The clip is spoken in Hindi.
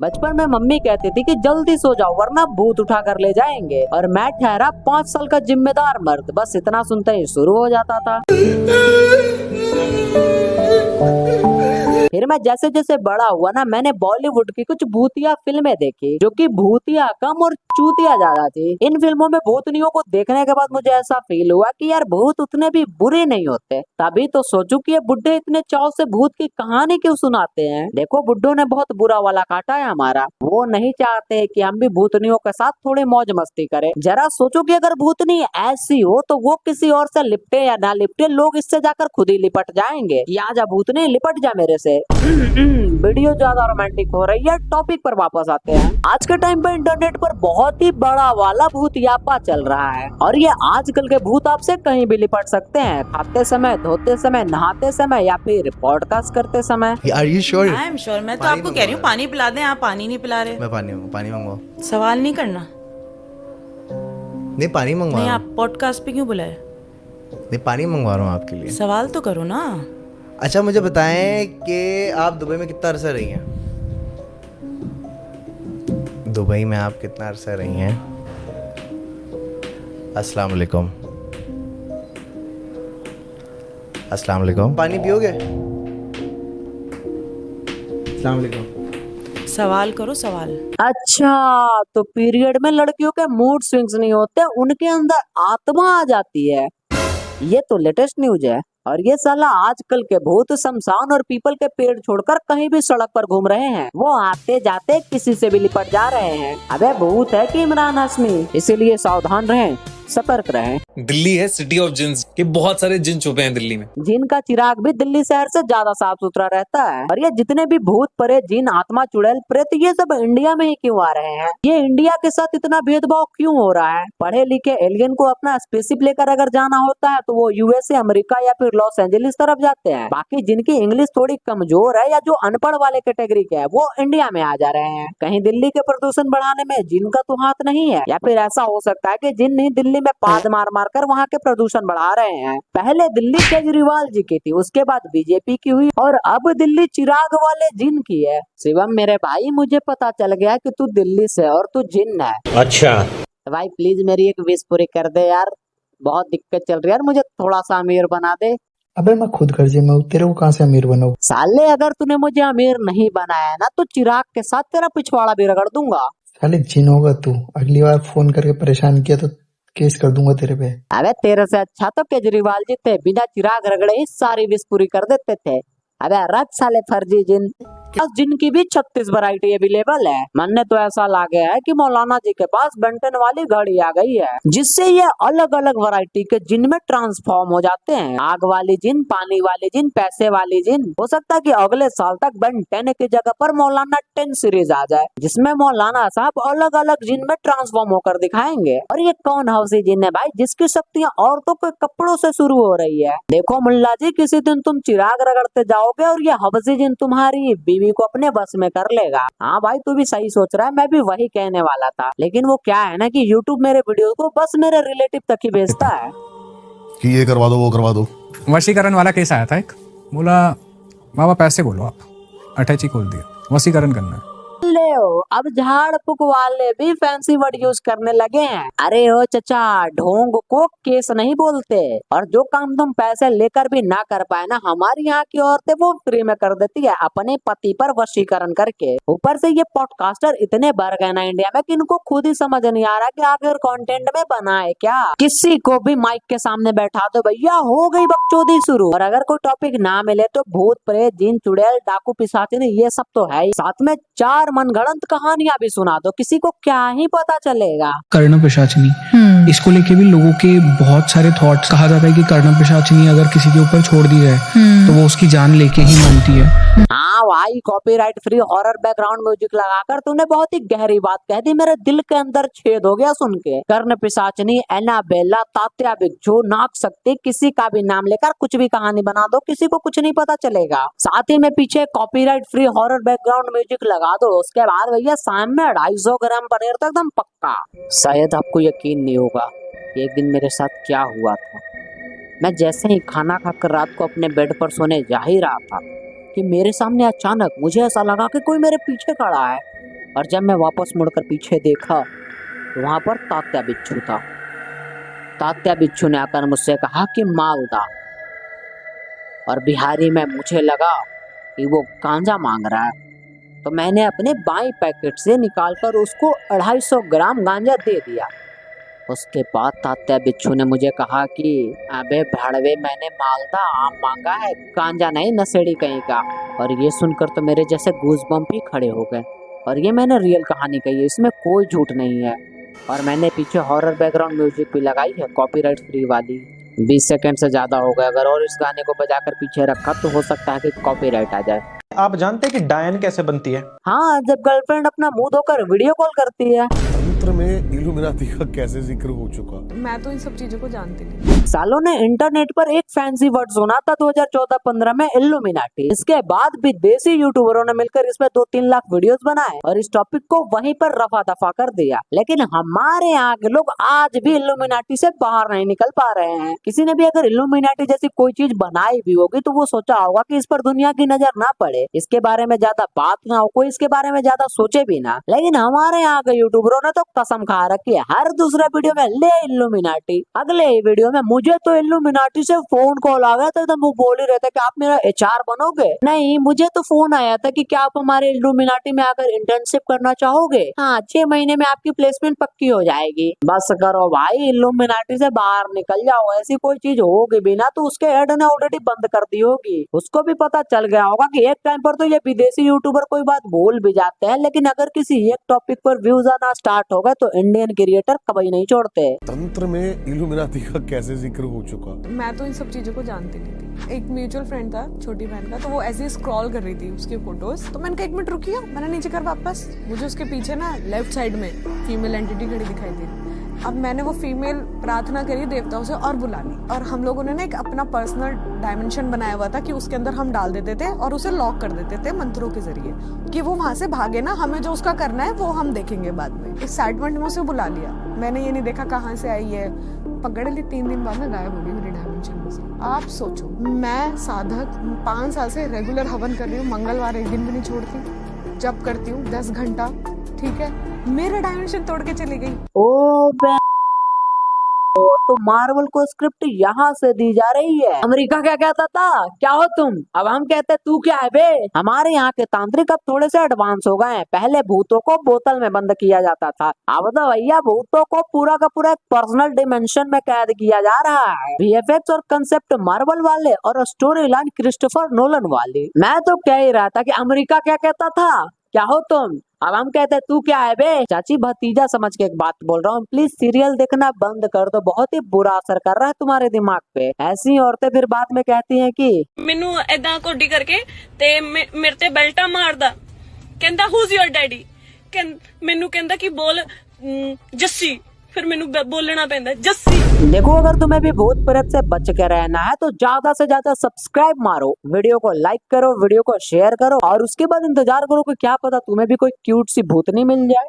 बचपन में मम्मी कहती थी कि जल्दी सो जाओ वरना भूत उठा कर ले जाएंगे, और मैं ठहरा 5 साल का जिम्मेदार मर्द, बस इतना सुनते ही शुरू हो जाता था। फिर मैं जैसे जैसे बड़ा हुआ ना, मैंने बॉलीवुड की कुछ भूतिया फिल्में देखी जो कि भूतिया कम और चूतिया ज्यादा थी। इन फिल्मों में भूतनियों को देखने के बाद मुझे ऐसा फील हुआ कि यार भूत उतने भी बुरे नहीं होते। तभी तो सोचूं कि ये बुड्ढे इतने चाव से भूत की कहानी क्यों सुनाते हैं। देखो बुड्ढों ने बहुत बुरा वाला काटा है हमारा, वो नहीं चाहते कि हम भी भूतनियों के साथ थोड़ी मौज मस्ती करें। जरा सोचो कि अगर भूतनी ऐसी हो तो वो किसी और से लिपटे या ना लिपटे, लोग इससे जाकर खुद ही लिपट जाएंगे। या जा भूतनी लिपट जा मेरे से। वीडियो ज्यादा रोमांटिक हो रही है, टॉपिक पर वापस आते हैं। आज के टाइम पे इंटरनेट पर बहुत ही बड़ा वाला भूत यापा चल रहा है, और ये आजकल के भूत आपसे कहीं भी लिपट सकते हैं, खाते समय, धोते समय, नहाते समय या फिर पॉडकास्ट करते समय। Are you sure? I am sure. मैं तो आपको कह रही हूँ पानी पिला दें, आप पानी नहीं पिला रहे। मैं पानी मंगवाओ। सवाल नहीं करना। नहीं पानी मंगवा नहीं, रहा आप पॉडकास्ट पे क्यों बुलाए? हूँ। नहीं पानी मंगवा रहा हूँ आपके लिए। सवाल तो करो ना। अच्छा मुझे बताएं कि आप दुबई में कितना अरसा रही हैं? दुबई में आप कितना अरसा रही हैं? अस्सलाम वालेकुम। अस्सलाम वालेकुम। पानी पियोगे? अस्सलाम वालेकुम। सवाल करो सवाल। अच्छा, तो पीरियड में लड़कियों के मूड स्विंग्स नहीं होते, उनके अंदर आत्मा आ जाती है। ये तो लेटेस्ट न्यूज है। और ये साला आजकल के भूत शमशान और पीपल के पेड़ छोड़कर कहीं भी सड़क पर घूम रहे हैं। वो आते जाते किसी से भी लिपट जा रहे हैं। अबे भूत है कि इमरान हाशमी, इसीलिए सावधान रहें, सतर्क रहें। दिल्ली है सिटी ऑफ जिन्स के, बहुत सारे जिन छुपे हैं दिल्ली में। जिन का चिराग भी दिल्ली शहर से ज्यादा साफ सुथरा रहता है। और ये जितने भी भूत परे जिन आत्मा चुड़ैल प्रेत, ये सब इंडिया में ही क्यों आ रहे हैं? ये इंडिया के साथ इतना भेदभाव क्यों हो रहा है? पढ़े लिखे एलियन को अपना स्पेसशिप लेकर अगर जाना होता है तो वो यूएसए, अमेरिका या फिर लॉस एंजलिस तरफ जाते हैं। बाकी जिनकी इंग्लिश थोड़ी कमजोर है या जो अनपढ़ वाले कैटेगरी के है, वो इंडिया में आ जा रहे हैं। कहीं दिल्ली के प्रदूषण बढ़ाने में जिनका तो हाथ नहीं है? या फिर ऐसा हो सकता है कि जिन ही दिल्ली में पाद मार मार कर वहाँ के प्रदूषण बढ़ा रहे हैं? पहले दिल्ली केजरीवाल जी की थी, उसके बाद बीजेपी की हुई, और अब दिल्ली चिराग वाले जिन की है। शिवम मेरे भाई, मुझे पता चल गया कि तू दिल्ली से और तू जिन है। अच्छा तो भाई प्लीज मेरी एक विश पूरी कर दे यार, बहुत दिक्कत चल रही है यार, मुझे थोड़ा सा अमीर बना दे। अबे मैं खुद कर्जे में हूँ, तेरे को कहाँ से अमीर बनाऊं? साले अगर तूने मुझे अमीर नहीं बनाया ना तो चिराग के साथ तेरा पिछवाड़ा भी रगड़ दूंगा। साले जिन होगा तू, अगली बार फोन करके परेशान किया तो केस कर दूंगा तेरे पे। अबे तेरे से अच्छा तो केजरीवाल जी थे, बिना चिराग रगड़े ही सारी विश पूरी कर देते थे। अबे रख साले फर्जी जिन। जिन की भी 36 वैरायटी अवेलेबल है। मन ने तो ऐसा लगा है कि मौलाना जी के पास बेंटन वाली घड़ी आ गई है, जिससे ये अलग अलग वैरायटी के जिन में ट्रांसफॉर्म हो जाते हैं। आग वाली जिन, पानी वाली जिन, पैसे वाली जिन। हो सकता है कि अगले साल तक बेंटन की जगह पर मौलाना 10 सीरीज आ जाए, जिसमें मौलाना साहब अलग अलग जिन में ट्रांसफॉर्म होकर दिखाएंगे। और ये कौन हवसी जिन है भाई जिसकी शक्तियाँ औरतों के कपड़ों से शुरू हो रही है? देखो मुल्ला जी, किसी दिन तुम चिराग रगड़ते जाओगे और ये हवसी जिन तुम्हारी बीवी को अपने बस में कर लेगा। हाँ भाई तू भी सही सोच रहा है, मैं भी वही कहने वाला था। लेकिन वो क्या है ना कि YouTube मेरे वीडियो को बस मेरे रिलेटिव तक ही भेजता है कि ये करवा दो वो करवा दो। वशीकरण वाला केस आया था एक, बोला बाबा पैसे बोलो, आप अटैची खोल दिया, वशीकरण करना है। ले अब झाड़ फूक वाले भी फैंसी वर्ड यूज करने लगे हैं। अरे ओ चचा, ढोंग को केस नहीं बोलते। और जो काम तुम पैसे लेकर भी ना कर पाए ना, हमारी यहाँ की औरतें वो फ्री में कर देती है अपने पति पर वशीकरण करके। ऊपर से ये पॉडकास्टर इतने बढ़ गए ना इंडिया में कि इनको खुद ही समझ नहीं आ रहा कि आखिर कंटेंट में बनाए क्या। किसी को भी माइक के सामने बैठा दो भैया, हो गई बकचोदी शुरू। और अगर कोई टॉपिक ना मिले तो भूत प्रेत, जिन चुड़ैल, डाकू पिशाचिनी, ये सब तो है ही। साथ में 4 मनगढ़ंत कहानियां भी सुना दो, किसी को क्या ही पता चलेगा। कर्ण पिशाचिनी, इसको लेके भी लोगों के बहुत सारे थॉट्स। कहा जाता है कि कर्ण पिशाचिनी अगर किसी के ऊपर छोड़ दी जाए तो वो उसकी जान लेके ही मानती है। हाँ भाई, copyright free horror background music लगाकर तूने बहुत ही गहरी बात कह दी, मेरे दिल के अंदर छेद हो गया सुन के। कर्ण पिशाचिनी, एनाबेला, तात्या बिच्छू, नाग शक्ति, किसी का भी नाम लेकर कुछ भी कहानी बना दो, किसी को कुछ नहीं पता चलेगा। साथ ही में पीछे copyright free horror background music लगा दो, उसके बाद भैया सामने 250 ग्राम पनीर तो एकदम पक्का। शायद आपको यकीन नहीं होगा एक दिन मेरे साथ क्या हुआ था। मैं जैसे ही खाना खाकर रात को अपने बेड पर सोने जा ही रहा था, कि मेरे सामने अचानक मुझे ऐसा लगा कि कोई मेरे पीछे खड़ा है। और जब मैं वापस मुड़कर पीछे देखा तो वहां पर तात्या बिच्छू था। तात्या बिच्छू ने आकर मुझसे कहा कि मालदा, और बिहारी में मुझे लगा कि वो गांजा मांग रहा है। तो मैंने अपने बाएं पैकेट से निकालकर उसको 250 ग्राम गांजा दे दिया। उसके बाद तात्या बिच्छू ने मुझे कहा कि अबे भड़वे, मैंने मालदा आम मांगा है, गांजा नहीं, नशेड़ी कहीं का। और ये सुनकर तो मेरे जैसे गूज़बम्प ही खड़े हो गए। और ये मैंने रियल कहानी कही है, इसमें कोई झूठ नहीं है। और मैंने पीछे हॉरर बैकग्राउंड म्यूजिक भी लगाई है, कॉपीराइट फ्री वाली। 20 सेकंड से ज्यादा हो गए, अगर और इस गाने को बजाकर पीछे रखा तो हो सकता है कि कॉपीराइट आ जाए। आप जानते हैं कि डायन कैसे बनती है? हाँ, जब गर्लफ्रेंड अपना मुंह धोकर वीडियो कॉल करती है। तंत्र में इल्यूमिनाती का कैसे जिक्र हो चुका? मैं तो इन सब चीजों को जानती नहीं। सालों ने इंटरनेट पर एक फैंसी वर्ड सुना था 2014-15 में, इल्यूमिनाटी। इसके बाद भी देसी यूट्यूबरों ने मिलकर इसमें 2-3 लाख वीडियोस बनाए और इस टॉपिक को वहीं पर रफा दफा कर दिया। लेकिन हमारे यहाँ के लोग आज भी इल्यूमिनाटी से बाहर नहीं निकल पा रहे हैं। किसी ने भी अगर इल्यूमिनाटी जैसी कोई चीज बनाई भी होगी तो वो सोचा होगा कि इस पर दुनिया की नजर ना पड़े, इसके बारे में ज्यादा बात ना हो, कोई इसके बारे में ज्यादा सोचे भी ना। लेकिन हमारे यहाँ के यूट्यूबरों ने तो कसम खा रखी है, हर दूसरे वीडियो में ले इल्यूमिनाटी। अगले ही वीडियो में मुझे तो इल्यूमिनाटी से फोन कॉल आ गया था, तो वो बोल ही रहे थे कि आप मेरा HR बनोगे। नहीं, मुझे तो फोन आया था कि क्या आप हमारे इल्यूमिनाटी में आकर इंटर्नशिप करना चाहोगे? हाँ, 6 महीने में आपकी प्लेसमेंट पक्की हो जाएगी। बस करो भाई, इल्यूमिनाटी से बाहर निकल जाओ। ऐसी कोई चीज होगी भी ना तो उसके ऐड ने ऑलरेडी बंद कर दी होगी। उसको भी पता चल गया होगा कि एक टाइम पर तो ये विदेशी यूट्यूबर कोई बात बोल भी जाते हैं, लेकिन अगर किसी एक टॉपिक पर व्यूज आना स्टार्ट हो गए तो इंडियन क्रिएटर कभी नहीं छोड़ते। तंत्र में इल्यूमिनाती का कैसे जिक्र हो चुका? मैं तो इन सब चीजों को जानती नहीं थी। एक म्यूचुअल फ्रेंड था छोटी बहन का, तो वो ऐसे ही स्क्रॉल कर रही थी उसकी फोटोज, तो मैंने कहा 1 मिनट रुकिए, मैंने नीचे कर वापस। मुझे उसके पीछे ना लेफ्ट साइड में फीमेल एंटिटी खड़ी दिखाई दी। अब मैंने वो फीमेल प्रार्थना करी देवताओं से और बुला ली, और हम लोगों ने ना एक अपना पर्सनल डायमेंशन बनाया हुआ था कि उसके अंदर हम डाल देते थे और उसे लॉक कर देते थे मंत्रों के जरिए कि वो वहां से भागे ना, हमें जो उसका करना है वो हम देखेंगे बाद में। एक्साइटमेंट में उसे बुला लिया, मैंने ये नहीं देखा कहाँ से आई है, पकड़ ली। 3 दिन बाद में गायब हो गई मेरी डायमेंशन में से। आप सोचो, मैं साधक 5 साल से रेगुलर हवन कर रही हूँ, मंगलवार एक दिन भी नहीं छोड़ती, जब करती हूँ 10 घंटा, ठीक है, मेरा डायमेंशन तोड़ के चली गई। ओ तो मार्वल को स्क्रिप्ट यहाँ से दी जा रही है। अमेरिका क्या कहता था, क्या हो तुम, अब हम कहते तू क्या है बे। हमारे यहाँ के तांत्रिक अब थोड़े से एडवांस हो गए हैं। पहले भूतों को बोतल में बंद किया जाता था, अब तो भैया भूतों को पूरा का पूरा एक पर्सनल डिमेंशन में कैद किया जा रहा है। VFX और कंसेप्ट मार्वल वाले और स्टोरी लाइन क्रिस्टोफर नोलन वाली। मैं तो कह ही रहा था कि अमेरिका क्या कहता था, क्या हो तुम, अब हम कहते हैं तू क्या है बे। चाची भतीजा समझ के एक बात बोल रहा हूँ, प्लीज सीरियल देखना बंद कर दो, बहुत ही बुरा असर कर रहा है तुम्हारे दिमाग पे। ऐसी औरतें फिर बाद में कहती हैं कि मैनू ऐदा कोडी करके ते मेरे ते बेल्टा मारदा, कहंदा हुज योर डैडी, मैनू कहंदा कि बोल जस्सी, फिर मैनू बोलना पैंदा जस्सी। देखो, अगर तुम्हें भी भूत प्रेत से बच के रहना है तो ज्यादा से ज्यादा सब्सक्राइब मारो, वीडियो को लाइक करो, वीडियो को शेयर करो, और उसके बाद इंतजार करो कि क्या पता तुम्हें भी कोई क्यूट सी भूतनी मिल जाए।